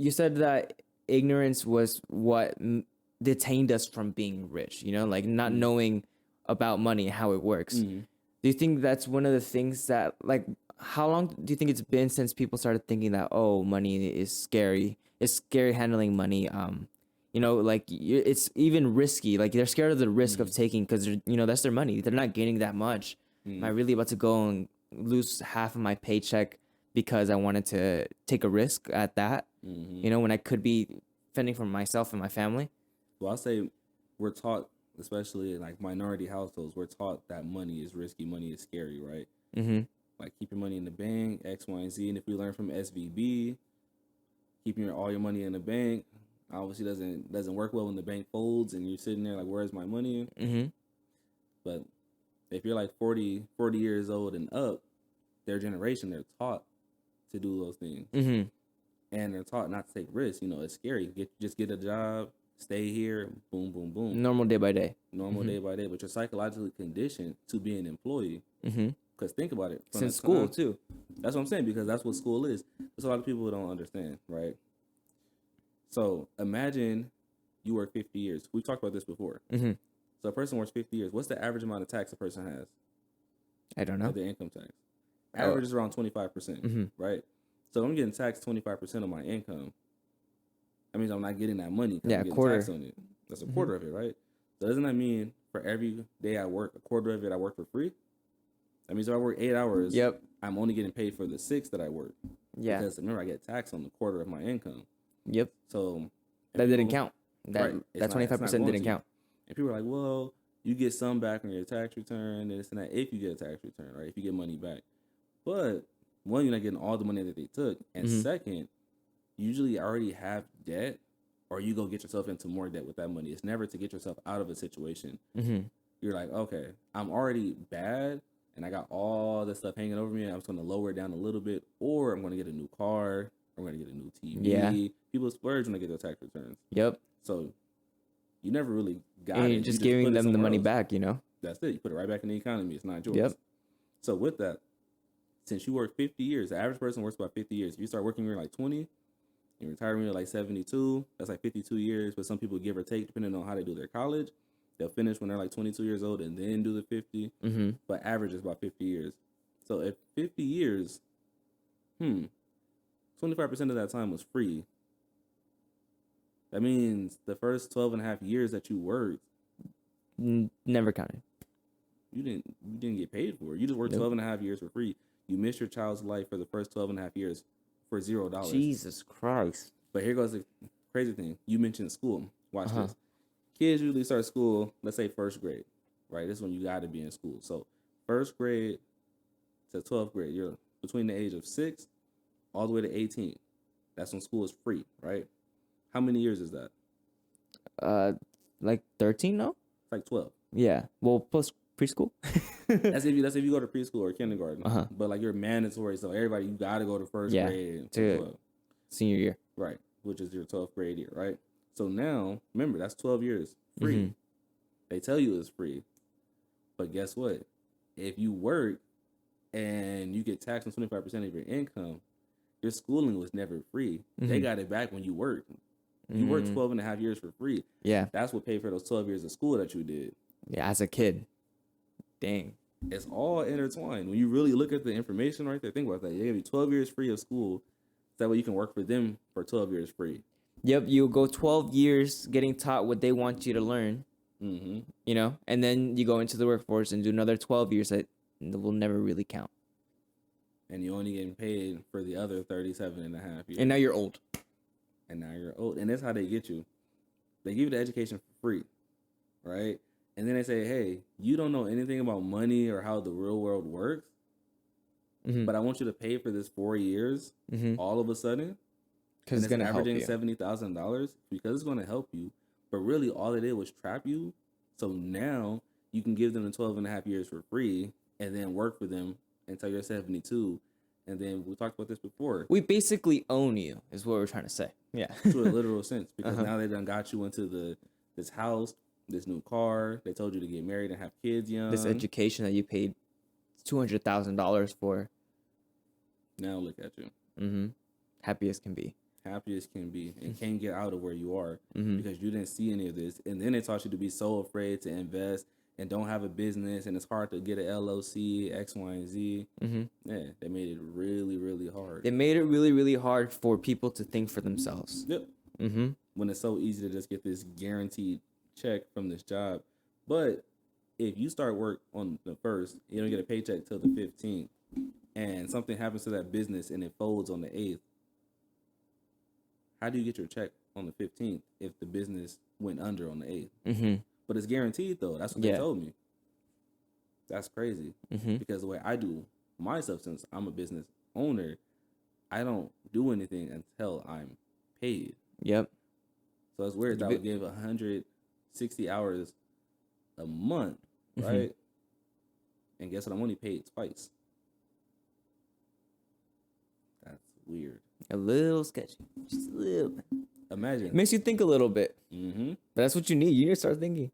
you said that ignorance was what detained us from being rich, like not knowing about money and how it works. Do you think that's one of the things that, like, how long do you think it's been since people started thinking that, oh, money is scary? It's scary handling money. Like it's even risky. Like they're scared of the risk of taking because that's their money. They're not gaining that much. Am I really about to go and lose half of my paycheck because I wanted to take a risk at that? When I could be fending for myself and my family. Well, I say we're taught, especially in like minority households, we're taught that money is risky, money is scary, right? Like keep your money in the bank, X, Y, and Z. And if we learn from SVB, keeping all your money in the bank obviously doesn't work well when the bank folds and you're sitting there like, where's my money? But if you're like 40 years old and up, their generation, they're taught to do those things. And they're taught not to take risks. It's scary. Just get a job, stay here, boom, boom, boom. Normal day by day. Normal day by day. But you're psychologically conditioned to be an employee. Because think about it. Since school, too. That's what I'm saying, because that's what school is. That's a lot of people who don't understand, right? So imagine you work 50 years. We've talked about this before. So a person works 50 years. What's the average amount of tax a person has? I don't know. The income tax. Average is around 25%, right? So I'm getting taxed 25% of my income. That means I'm not getting that money. Yeah, I'm getting quarter. Taxed on it. That's a quarter of it, right? So doesn't that mean for every day I work, a quarter of it I work for free? That means if I work 8 hours, I'm only getting paid for the 6 that I work. Yeah. Because remember, I get taxed on the quarter of my income. Yep. So that didn't count. That 25% didn't count. And people are like, well, you get some back on your tax return, this and that, if you get a tax return, right? If you get money back. But one, you're not getting all the money that they took. And second, you usually already have debt, or you go get yourself into more debt with that money. It's never to get yourself out of a situation. You're like, okay, I'm already bad, and I got all this stuff hanging over me. I'm just going to lower it down a little bit, or I'm going to get a new car, I'm going to get a new TV. Yeah. People splurge when they get their tax returns. Yep. So you never really got and it. You're just giving them the money back, That's it. You put it right back in the economy. It's not yours. Yep. So with that, since you work 50 years, the average person works about 50 years. If you start working when you're like 20, and retire when you're like 72, that's like 52 years. But some people, give or take, depending on how they do their college, they'll finish when they're like 22 years old and then do the 50. But average is about 50 years. So if 50 years, 25% of that time was free. That means the first 12 and a half years that you worked, never counted. You didn't get paid for it. You just worked 12 and a half years for free. You missed your child's life for the first 12 and a half years for $0. Jesus Christ. But here goes the crazy thing. You mentioned school. Watch this. Kids usually start school, let's say first grade, right? This is when you got to be in school. So first grade to 12th grade, you're between the age of 6 all the way to 18. That's when school is free, right? How many years is that? Like 13, no? It's like 12. Yeah. Well, plus preschool. That's if you go to preschool or kindergarten. But like you're mandatory, so everybody, you got to go to first grade to senior year. Right, which is your 12th grade year, right? So now, remember, that's 12 years free. They tell you it's free. But guess what? If you work and you get taxed on 25% of your income, your schooling was never free. They got it back when you worked. You worked 12 and a half years for free. Yeah. That's what paid for those 12 years of school that you did. Yeah, as a kid. Dang. It's all intertwined. When you really look at the information right there, think about that. You're going to be 12 years free of school. That way you can work for them for 12 years free. Yep, you go 12 years getting taught what they want you to learn, and then you go into the workforce and do another 12 years that will never really count. And you're only getting paid for the other 37 and a half years. And now you're old. And that's how they get you. They give you the education for free, right? And then they say, hey, you don't know anything about money or how the real world works, but I want you to pay for this 4 years all of a sudden. Because it's going to help you. Averaging $70,000 because it's going to help you. But really, all it did was trap you. So now you can give them the 12 and a half years for free and then work for them until you're 72. And then we talked about this before. We basically own you, is what we're trying to say. Yeah. To a literal sense. Because now they done got you into this house, this new car. They told you to get married and have kids young. This education that you paid $200,000 for. Now look at you. Happy as can be. happy as can be, and can't get out of where you are because you didn't see any of this. And then they taught you to be so afraid to invest and don't have a business, and it's hard to get an LLC, X, Y, and Z. Yeah, they made it really, really hard. They made it really, really hard for people to think for themselves. Yep. When it's so easy to just get this guaranteed check from this job. But if you start work on the 1st, you don't get a paycheck till the 15th, and something happens to that business and it folds on the 8th, how do you get your check on the 15th if the business went under on the 8th? But it's guaranteed, though. That's what they told me. That's crazy. Because the way I do my stuff, since I'm a business owner, I don't do anything until I'm paid. Yep. So it's weird that I would give 160 hours a month, right? And guess what? I'm only paid twice. That's weird. A little sketchy. Just a little bit. Imagine. It makes you think a little bit. But that's what you need. You need to start thinking.